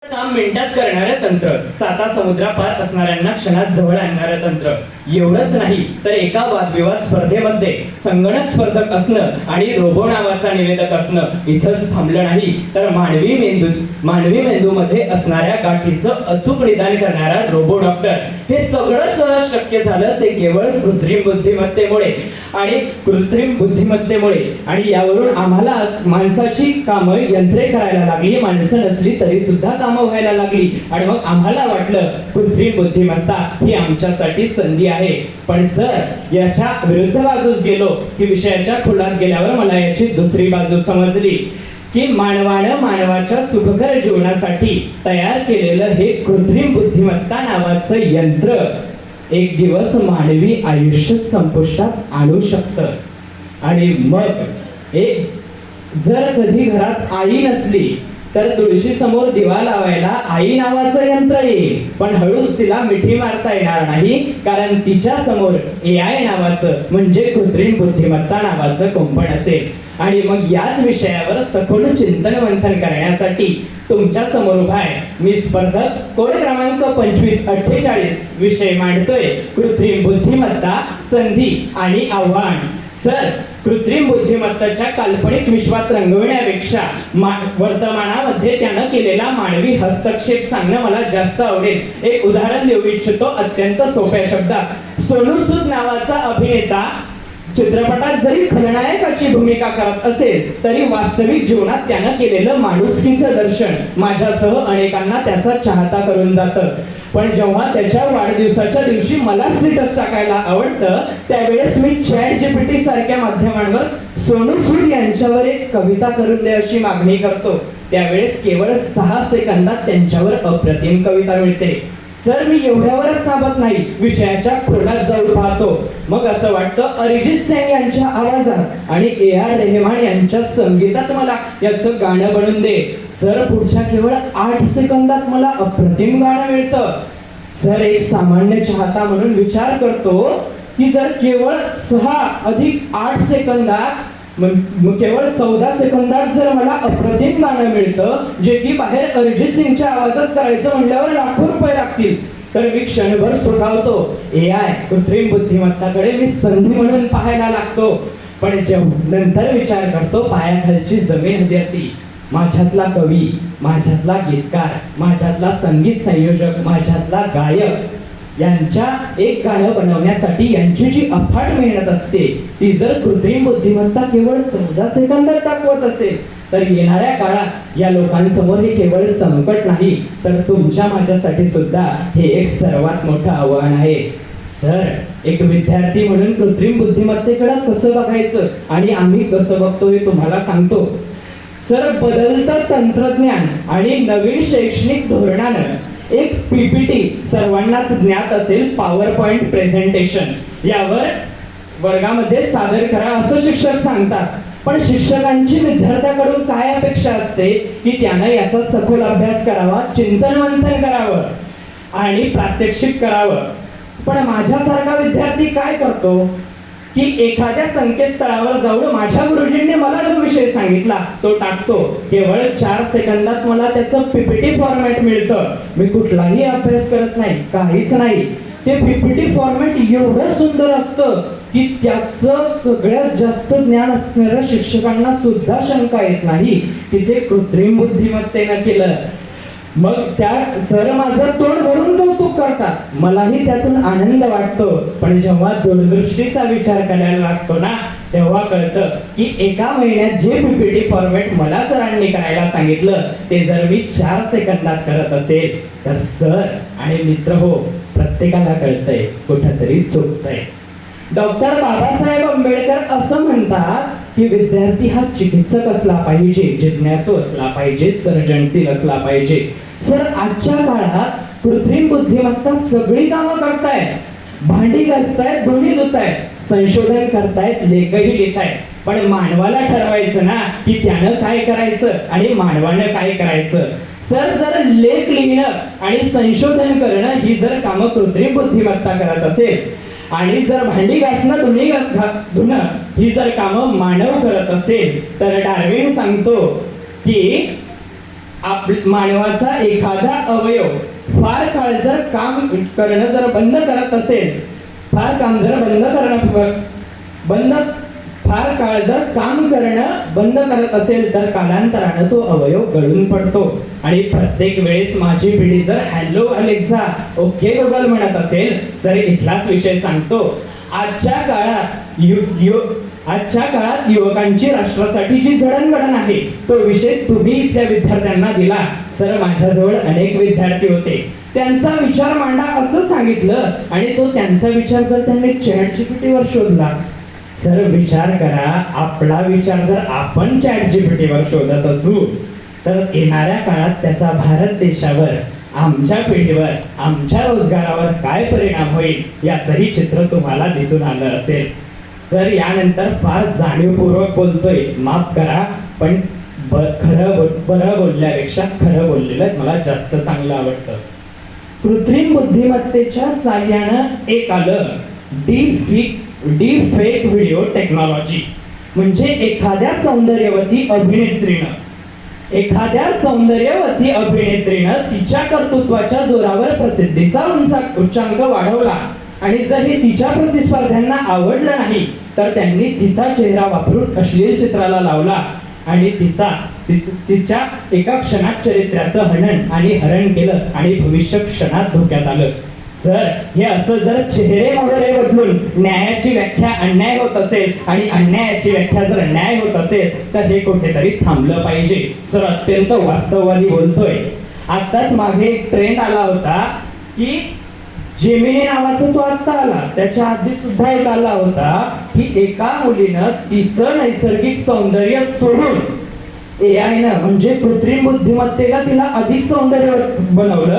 काम मिनिटात करणारं तंत्र, साता समुद्रापार असणाऱ्यांना क्षणात जवळ आणणारं तंत्र. एवढंच नाही तर एका वादविवाद स्पर्धेमध्ये संगणक स्पर्धक असणं आणि रोबो नावाचा निवेदक असणं इथंच थांबलं नाही, तर मानवी मेंदूमध्ये असणाऱ्या गाठीचं अचूक निदान करणारा रोबो डॉक्टर, हे सगळं सहज शक्य झालं ते केवळ कृत्रिम बुद्धिमत्तेमुळे. आणि यावरून आम्हाला माणसाची कामं यंत्रे करायला लागली, माणसं नसली तरी सुद्धा कामं व्हायला लागली. आणि मग आम्हाला वाटलं कृत्रिम बुद्धिमत्ता ही आमच्यासाठी संधी आहे. पण सर, याच्या विरुद्ध बाजूस गेलो की विषयाच्या खोलात गेल्यावर मला याची दुसरी बाजू समजली की मानवाच्या सुखकर जीवनासाठी तयार केलेलं हे कृत्रिम बुद्धिमत्ता नावाचं यंत्र एक दिवस मानवी आयुष्य संपुष्टात आणू शकतं. आणि मग जर कधी घरात आई नसली तर तुळशी समोर दिवा लावायला आई नावाचं यंत्र येईल, पण हळूच तिला मिठी मारता येणार नाही, कारण तिच्या समोर AI नावाचं म्हणजे कृत्रिम बुद्धिमत्ता नावाचं कुंपण असेल. आणि मग याच विषयावर सखोल चिंतन मंथन करण्यासाठी तुमच्या समोर उभा आहे मी स्पर्धक कोड क्रमांक 2548 विषय मांडतोय, कृत्रिम बुद्धिमत्ता, संधी आणि आव्हान. सर, कृत्रिम बुद्धिमत्तेच्या काल्पनिक विश्वात रंगविण्यापेक्षा वर्तमानामध्ये त्यानं केलेला मानवी हस्तक्षेप सांगणं मला जास्त आवडेल. एक उदाहरण देऊ इच्छितो अत्यंत सोप्या शब्दात. सोनू सूद नावाचा अभिनेता चित्रपटात जरी खलनायकाची भूमिका करत असेल तरी वास्तविक जीवनात त्यानं केलेलं माणुसकीचं दर्शन माझ्यासह अनेकांना त्याचा चाहता करून जातं. पण जेव्हा त्याच्या वाढदिवसाच्या दिवशी मला स्टेटस टाकायला आवडतं, त्यावेळेस मी ChatGPT सारख्या माध्यमांवर सोनू सूद यांच्यावर एक कविता करून दे अशी मागणी करतो. त्यावेळेस केवळ 6 सेकंदात त्यांच्यावर अप्रतिम कविता मिळते. सर, मी एवढ्यावरच थांबत नाही, विषयाच्या खोलात जाऊन पाहतो. मग असं वाटतं अरिजित सिंग यांच्या आवाजात आणि AR रेहमान यांच्या संगीतात मला याचं गाणं बनवून दे. सर, पुढच्या केवळ 8 सेकंदात मला अप्रतिम गाणं मिळतं. सर, एक सामान्य चाहता म्हणून विचार करतो की जर केवळ 6 + 8 सेकंदात केवळ 14 सेकंदात जर मला अप्रतिम गाणं मिळतं, जे की बाहेर अरिजित सिंगच्या आवाजात करायचं म्हणल्यावर लाखो रुपये लागतील, तर मी क्षणभर सुखावतो. AI कृत्रिम बुद्धिमत्ताकडे मी संधी म्हणून पाहायला लागतो. पण जेव्हा नंतर विचार करतो पायाखालची जमीन विद्यार्थी, माझ्यातला कवी, माझ्यातला गीतकार, माझ्यातला संगीत संयोजक, माझ्यातला गायक यांच्या एक गाणं बनवण्यासाठी यांची जी अफाट मेहनत असते ती जर कृत्रिम बुद्धिमत्ता केवळ 14 सेकंदात दाखवत असेल, तर येणाऱ्या काळात या लोकांसमोर हे केवळ संकट नाही तर तुमच्या माझ्यासाठी सुद्धा हे एक सर्वात मोठं आव्हान आहे. सर, एक विद्यार्थी म्हणून कृत्रिम बुद्धिमत्तेकडे कसं बघायचं आणि आम्ही कसं बघतो हे तुम्हाला सांगतो. सर, बदलतं तंत्रज्ञान आणि नवीन शैक्षणिक धोरणानं एक PPT सर्वांनाच ज्ञात असेल, पॉवर पॉइंट प्रेझेंटेशन, यावर वर्गामध्ये सादर करा असं शिक्षक सांगतात. पण शिक्षकांची विद्यार्थ्याकडून काय अपेक्षा असते की त्यानं याचा सखोल अभ्यास करावा, चिंतन मंथन करावं आणि प्रात्यक्षिक करावं. पण माझ्यासारखा विद्यार्थी काय करतो की एखाद्या संकेतस्थळावर जाऊन माझ्या गुरुजींनी मला जो विषय सांगितला तो टाकतो. केवळ 4 सेकंदात मला त्याचं PPT फॉर्मॅट मिळतं. मी कुठलाही अभ्यास करत नाही, काहीच नाही. ते PPT फॉर्मॅट एवढं सुंदर असतं की त्याचं सगळ्यात जास्त ज्ञान असणाऱ्या शिक्षकांना सुद्धा शंका येत नाही की ते कृत्रिम बुद्धिमत्तेनं केलं. मग त्या सर माझं तोंड भरून कौतुक करतात, मलाही त्यातून आनंद वाटतो. पण जेव्हा दूरदृष्टीचा विचार करायला लागतो ना, तेव्हा कळतं की एका महिन्यात जे PPT फॉर्मॅट मला सरांनी करायला सांगितलं ते जर मी 4 सेकंदात करत असेल तर सर आणि मित्र हो, प्रत्येकाला कळतंय कुठंतरी चुकतंय. डॉक्टर बाबासाहेब आंबेडकर असं म्हणतात की विद्यार्थी हा चिकित्सक असला पाहिजे, जिज्ञासू असला पाहिजे, सर्जनशील असला पाहिजे. सर, आजच्या काळात कृत्रिम बुद्धिमत्ता सगळी कामं करतायत, भांडी घासतायत, धुणी धुतायत, संशोधन करतायत, लेखही लिहितायत. पण मानवाला ठरवायचं ना की त्यानं काय करायचं आणि मानवानं काय करायचं. सर, जर लेख लिहिणं आणि संशोधन करणं ही जर कामं कृत्रिम बुद्धिमत्ता करत असेल आणि जर भांडी घासणं, धुणं ही जर कामं मानव करत असेल, तर डार्विन सांगतो की मानवाचा एखादा अवयव फार काळ जर काम करणं जर बंद करत असेल, फार काम जर फार काळ जर काम करणं बंद करत असेल तर कालांतरानं तो अवयव गळून पडतो. आणि प्रत्येक वेळेस माझी पिढी जर हॅलो अलेक्सा, ओके गुगल म्हणत असेल तर इथलाच विषय सांगतो. आजच्या काळात युवकांची राष्ट्रासाठी जी जडणघडण आहे तो विषय तुम्ही इथल्या विद्यार्थ्यांना दिला. सर, माझ्याजवळ अनेक विद्यार्थी होते, त्यांचा विचार मांडा असं सांगितलं आणि तो त्यांचा विचार जर त्यांनी ChatGPT वर शोधला. सर, विचार करा, आपला विचार जर आपण ChatGPT वर शोधत असू तर येणाऱ्या काळात त्याचा भारत देशावर, आमच्या पिढीवर, आमच्या रोजगारावर काय परिणाम होईल याचंही चित्र तुम्हाला दिसून आलं असेल. सर, यानंतर फार जाणीवपूर्वक बोलतोय, माफ करा, पण बरं बोलल्यापेक्षा खरं बोललेलं मला जास्त चांगलं आवडतं. कृत्रिम बुद्धिमत्तेच्या साहाय्यानं एक आलं डीप फेक व्हिडिओ टेक्नॉलॉजी. म्हणजे एखाद्या सौंदर्यवती अभिनेत्रीनं तिच्या कर्तृत्वाच्या जोरावर प्रसिद्धीचा उच्चांक वाढवला आणि जर हे तिच्या प्रतिस्पर्ध्यांना आवडलं नाही तर त्यांनी तिचा चेहरा वापरून अश्लील चित्राला लावला आणि तिच्या एका क्षणात चरित्राचं हरण केलं आणि भविष्य क्षणात धोक्यात आलं. सर, हे असं जर चेहरे वगैरे बदलून न्यायाची व्याख्या अन्याय होत असेल आणि अन्यायाची व्याख्या जर न्याय होत असेल तर हे कुठेतरी थांबलं पाहिजे. सर, अत्यंत वास्तववादी बोलतोय. आताच मागे एक ट्रेंड आला होता की जेमिनी नावाचा तो आत्ता आला, त्याच्या आधी सुद्धा एक आला होता की एका मुलीनं तिचं नैसर्गिक सौंदर्य सोडून AI-नं म्हणजे कृत्रिम बुद्धिमत्तेला तिला अधिक सौंदर्य बनवलं